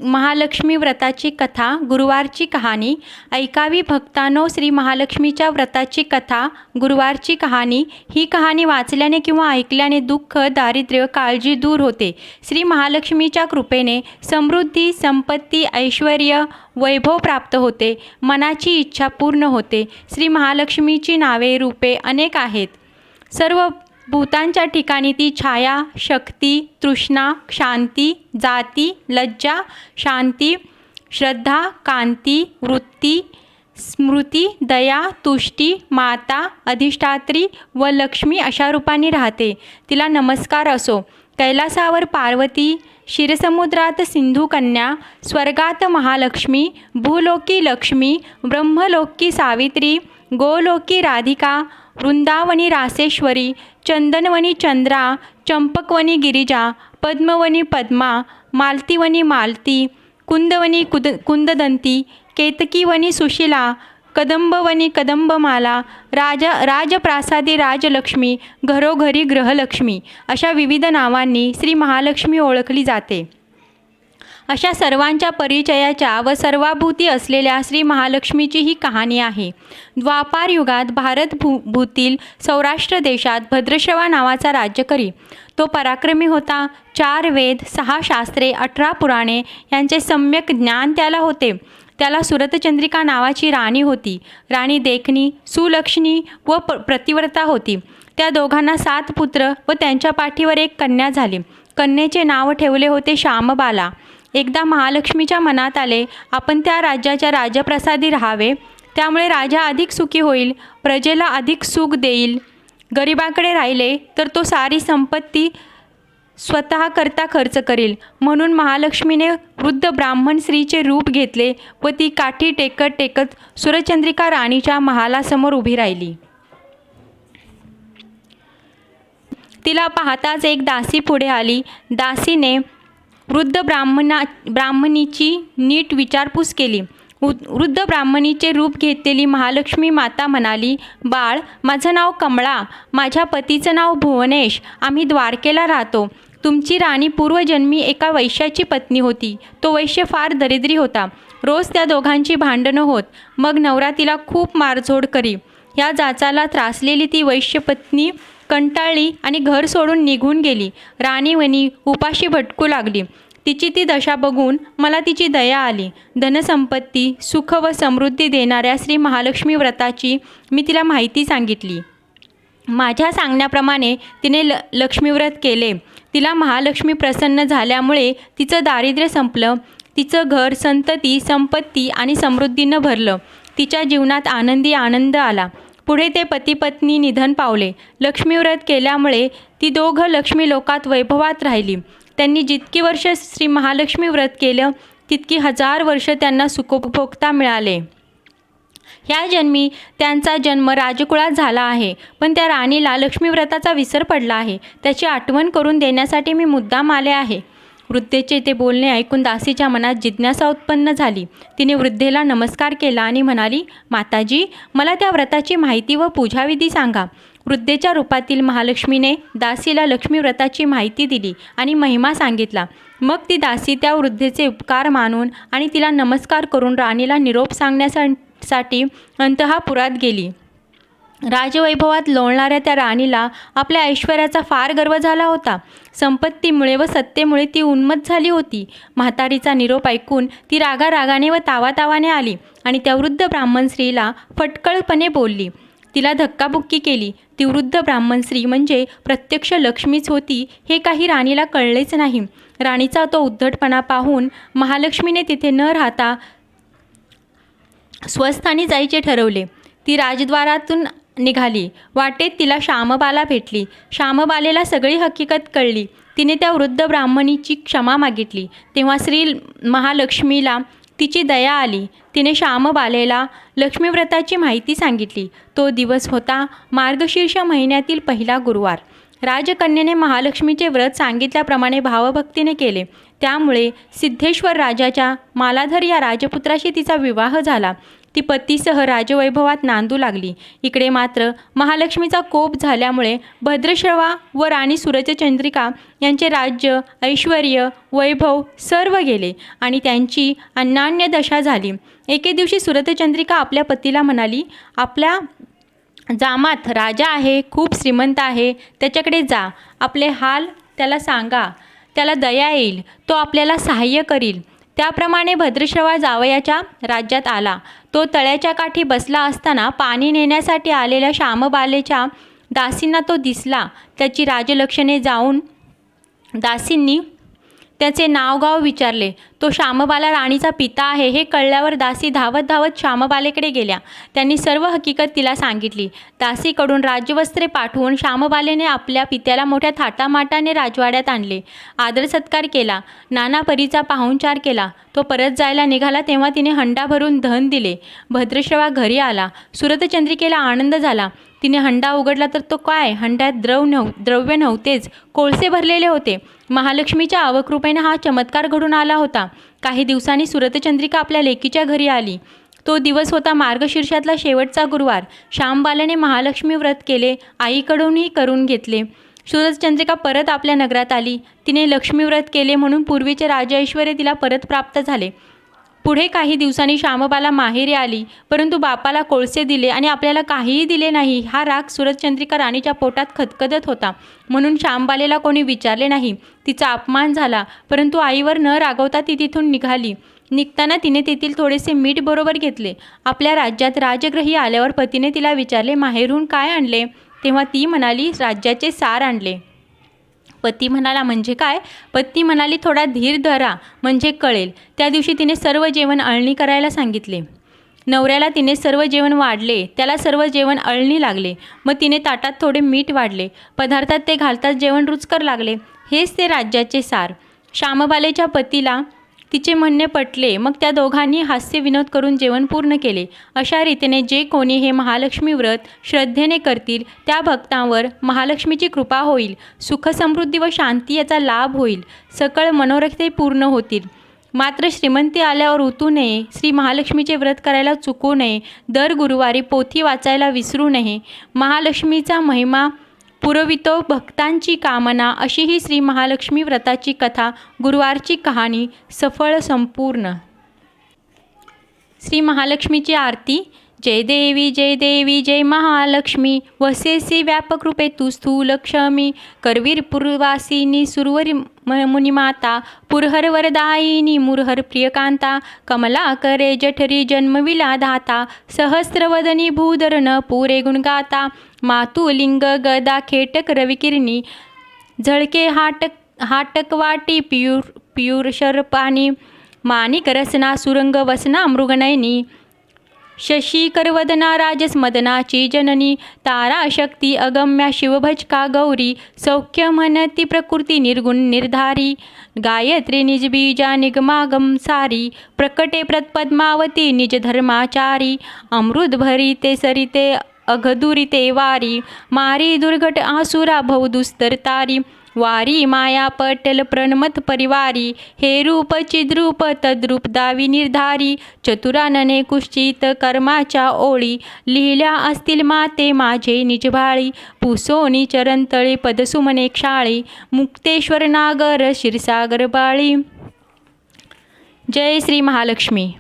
महालक्ष्मी व्रताची कथा, गुरुवारची कहाणी. ऐकावी भक्तांनो, श्री महालक्ष्मीच्या व्रताची कथा, गुरुवारची कहाणी. ही कहाणी वाचल्याने किंवा ऐकल्याने दुःख, दारिद्र्य, काळजी दूर होते. श्री महालक्ष्मीच्या कृपेने समृद्धी, संपत्ती, ऐश्वर्य, वैभव प्राप्त होते. मनाची इच्छा पूर्ण होते. श्री महालक्ष्मीची नावे, रूपे अनेक आहेत. सर्व भूतांच्या ठिकाणी ती छाया, शक्ती, तृष्णा, शांती, जाती, लज्जा, शांती, श्रद्धा, कांती, वृत्ती, स्मृती, दया, तुष्टी, माता, अधिष्ठात्री व लक्ष्मी अशा रूपांनी राहते. तिला नमस्कार असो. कैलासावर पार्वती, क्षीरसमुद्रात सिंधुकन्या, स्वर्गात महालक्ष्मी, भूलोकी लक्ष्मी, ब्रह्मलोकी सावित्री, गोलोकी राधिका, वृंदावनी रासेश्वरी, चंदनवनी चंद्रा, चंपकवनी गिरिजा, पद्मवनी पद्मा, मालतीवनी मालती, कुंदवनी कुंददंती, केतकीवनी सुशीला, कदंबवनी कदंबमाला, राजप्रासादी राजलक्ष्मी, घरोघरी गृहलक्ष्मी अशा विविध नावांनी श्री महालक्ष्मी ओळखली जाते. अशा सर्वांच्या परिचयाच्या व सर्वाभूती असलेल्या श्री महालक्ष्मीची ही कहाणी आहे. द्वापार युगात भूतील सौराष्ट्र देशात भद्रश्रवा नावाचा राज्यकरी. तो पराक्रमी होता. 4 वेद, 6 शास्त्रे, 18 पुराणे यांचे सम्यक ज्ञान त्याला होते. त्याला सुरतचंद्रिका नावाची राणी होती. राणी देखणी, सुलक्षणी व प्रतिव्रता होती. त्या दोघांना 7 पुत्र व त्यांच्या पाठीवर एक कन्या झाली. कन्येचे नाव ठेवले होते श्यामबाला. एकदा महालक्ष्मीच्या मनात आले, आपण त्या राज्याच्या राजप्रसादी राहावे. त्यामुळे राजा अधिक सुखी होईल, प्रजेला अधिक सुख देईल. गरिबाकडे राहिले तर तो सारी संपत्ती स्वतः करता खर्च करील. म्हणून महालक्ष्मीने वृद्ध ब्राह्मण स्त्रीचे रूप घेतले व ती काठी टेकत टेकत सुरचंद्रिका राणीच्या महालासमोर उभी राहिली. तिला पाहताच एक दासी पुढे आली. दासीने वृद्ध ब्राह्मणीची नीट विचारपूस केली. वृद्ध ब्राह्मणीचे रूप घेतलेली महालक्ष्मी माता म्हणाली, बाळ, माझं नाव कमळा, माझ्या पतीचं नाव भुवनेश. आम्ही द्वारकेला राहतो. तुमची राणी पूर्वजन्मी एका वैश्याची पत्नी होती. तो वैश्य फार दरिद्री होता. रोज त्या दोघांची भांडणं होत. मग नवरा तिला खूप मारझोड करी. या जाचाला त्रासलेली ती वैश्य पत्नी कंटाळली आणि घर सोडून निघून गेली. राणीवनी उपाशी भटकू लागली. तिची ती दशा बघून मला तिची दया आली. धनसंपत्ती, सुख व समृद्धी देणाऱ्या श्री महालक्ष्मी व्रताची मी तिला माहिती सांगितली. माझ्या सांगण्याप्रमाणे तिने लक्ष्मीव्रत केले. तिला महालक्ष्मी प्रसन्न झाल्यामुळे तिचं दारिद्र्य संपलं. तिचं घर, संतती, संपत्ती आणि समृद्धीनं भरलं. तिच्या जीवनात आनंद आला. पुढे ते पती-पत्नी निधन पावले. लक्ष्मीव्रत केल्यामुळे ती दोघं लक्ष्मी लोकात वैभवात राहिली. त्यांनी जितकी वर्ष श्री महालक्ष्मी व्रत केलं तितकी 1000 वर्ष त्यांना सुखोपभोगता मिळाले. ह्या जन्मी त्यांचा जन्म राजकुळात झाला आहे. पण त्या राणीला लक्ष्मीव्रताचा विसर पडला आहे. त्याची आठवण करून देण्यासाठी मी मुद्दाम आले आहे. वृद्धेचे ते बोलणे ऐकून दासीच्या मनात जिज्ञासा उत्पन्न झाली. तिने वृद्धेला नमस्कार केला आणि म्हणाली, माताजी, मला त्या व्रताची माहिती व पूजाविधी सांगा. वृद्धेच्या रूपातील महालक्ष्मीने दासीला लक्ष्मी व्रताची माहिती दिली आणि महिमा सांगितला. मग ती दासी त्या वृद्धेचे उपकार मानून आणि तिला नमस्कार करून राणीला निरोप सांगण्यासाठी अंतःपुरात गेली. राजवैभवात लोळणाऱ्या त्या राणीला आपल्या ऐश्वर्याचा फार गर्व झाला होता. संपत्तीमुळे व सत्तेमुळे ती उन्मत्त झाली होती. म्हातारीचा निरोप ऐकून ती रागारागाने व तावातावाने आली आणि त्या वृद्ध ब्राह्मण स्त्रीला फटकळपणे बोलली. तिला धक्काबुक्की केली. ती वृद्ध ब्राह्मण स्त्री म्हणजे प्रत्यक्ष लक्ष्मीच होती हे काही राणीला कळलेच नाही. राणीचा तो उद्धटपणा पाहून महालक्ष्मीने तिथे न राहता स्वस्थानी जायचे ठरवले. ती राजद्वारातून निघाली. वाटेत तिला श्यामबाला भेटली. श्यामबालेला सगळी हकीकत कळली. तिने त्या वृद्ध ब्राह्मणीची क्षमा मागितली. तेव्हा श्री महालक्ष्मीला तिची दया आली. तिने श्यामबालेला लक्ष्मीव्रताची माहिती सांगितली. तो दिवस होता मार्गशीर्ष महिन्यातील पहिला गुरुवार. राजकन्येने महालक्ष्मीचे व्रत सांगितल्याप्रमाणे भावभक्तीने केले. त्यामुळे सिद्धेश्वर राजाच्या मालाधर या राजपुत्राशी तिचा विवाह झाला. ती पतीसह राजवैभवात नांदू लागली. इकडे मात्र महालक्ष्मीचा कोप झाल्यामुळे भद्रश्रवा व राणी सुरतचंद्रिका यांचे राज्य, ऐश्वर्य, वैभव सर्व गेले आणि त्यांची अन्नान्य दशा झाली. एके दिवशी सुरतचंद्रिका आपल्या पतीला म्हणाली, आपल्या जामात राजा आहे, खूप श्रीमंत आहे, त्याच्याकडे जा, आपले हाल त्याला सांगा, त्याला दया येईल, तो आपल्याला सहाय्य करील. त्याप्रमाणे भद्रश्रवा जावयाच्या राज्यात आला. तो तळ्याच्या काठी बसला असताना पाणी नेण्यासाठी आलेल्या श्यामबालेच्या दासींना तो दिसला. त्याची राजलक्षणे जाऊन दासींनी त्याचे नावगाव विचारले. तो श्यामबाला राणीचा पिता आहे हे कळल्यावर दासी धावत धावत श्यामबालेकडे गेल्या. त्यांनी सर्व हकीकत तिला सांगितली. दासीकडून राज्यवस्त्रे पाठवून श्यामबालेने आपल्या पित्याला मोठ्या थाटामाटाने राजवाड्यात आणले. आदर सत्कार केला, नाना परीचा पाहुणचार केला. तो परत जायला निघाला तेव्हा तिने हंडा भरून धन दिले. भद्रश्रवा घरी आला. सुरतचंद्रिकेला आनंद झाला. तिने हंडा उघडला तर तो काय, हंड्यात द्रव्य नव्हतेच, कोळसे भरलेले होते. महालक्ष्मीच्या अवकृपेने हा चमत्कार घडून आला होता. काही दिवसांनी सुरतचंद्रिका आपल्या लेकीच्या घरी आली. तो दिवस होता मार्गशीर्षातला शेवटचा गुरुवार. श्यामबालाने महालक्ष्मी व्रत केले, आईकडूनही करून घेतले. सुरतचंद्रिका परत आपल्या नगरात आली. तिने लक्ष्मी व्रत केले म्हणून पूर्वीचे राजऐश्वर्य तिला परत प्राप्त झाले. पुढे काही दिवसांनी श्यामबाला माहेरी आली, परंतु बापाला कोळसे दिले आणि आपल्याला काहीही दिले नाही. हा राग सुरतचंद्रिका राणीच्या पोटात खदखदत होता. म्हणून श्यामबालेला कोणी विचारले नाही. तिचा अपमान झाला, परंतु आईवर न रागवता ती तिथून निघाली. निघताना तिने तेथील थोडेसे मीठ बरोबर घेतले. आपल्या राज्यात राजग्रही आल्यावर पतीने तिला विचारले, माहेरून काय आणले? तेव्हा ती म्हणाली, राज्याचे सार आणले. पती म्हणाला, म्हणजे काय? पत्नी म्हणाली, थोडा धीर धरा, म्हणजे कळेल. त्या दिवशी तिने सर्व जेवण अळणी करायला सांगितले. नवऱ्याला तिने सर्व जेवण वाढले, त्याला सर्व जेवण अळणी लागले. मग तिने ताटात थोडे मीठ वाढले. पदार्थात ते घालताच जेवण रुचकर लागले. हेच ते राज्याचे सार. श्यामबालेच्या पतीला तिचे म्हणणे पटले. मग त्या दोघांनी हास्य विनोद करून जेवण पूर्ण केले. अशा रीतीने जे कोणी हे महालक्ष्मी व्रत श्रद्धेने करतील त्या भक्तांवर महालक्ष्मीची कृपा होईल. सुख समृद्धी व शांती याचा लाभ होईल. सकळ मनोरथे पूर्ण होतील. मात्र श्रीमंती आल्यावर उतू नये. श्री महालक्ष्मीचे व्रत करायला चुकू नये. दर गुरुवारी पोथी वाचायला विसरू नये. महालक्ष्मीचा महिमा पुरवितो भक्तांची कामना. अशी ही श्री महालक्ष्मी व्रताची कथा, गुरुवारची कहाणी सफळ संपूर्ण. श्री महालक्ष्मीची आरती. जय देवी जय महालक्ष्मी. वसेसी व्यापकृपे तू स्थूल क्षमी. करवीर पूर्वासिनी सुरवरी मुनिमाता. पुरहर वरदायिनी मुरहर प्रियकांता. कमला करे जठरी जन्मविला धाता. सहस्रवदनी भूधरण पुरे गुणगाता. मातुलिंग गदा खेटक रविकिरणी. झळके हाटक वाटी पियूर शरपानी. माणिक रसना सुरंग वसना मृगनयनी. शशी करवदना राजस्मदनाची जननी. तारा शक्ती अगम्या शिवभजका गौरी. सौख्य म्हणती प्रकृती निर्गुण निर्धारी. गायत्री निजबीजा निगमागम सारी. प्रकटे प्रतपद्मावती निज धर्माचारी. अमृत भरिते सरिते अघदुरिते वारी. मारी दुर्घट आसुरा भवदुस्तरतारी. वारी माया पटेल प्रणमत परिवारी. हे रूप चिद्रूप तद्रूप दावी निर्धारी. चतुरानने कुश्चित कर्माच्या ओळी. लिहिल्या असतील माते माझे निजभाळी. पुसोनी चरणतळी पदसुमने क्षाळी. मुक्तेश्वर नागर क्षीरसागर बाळी. जय श्री महालक्ष्मी.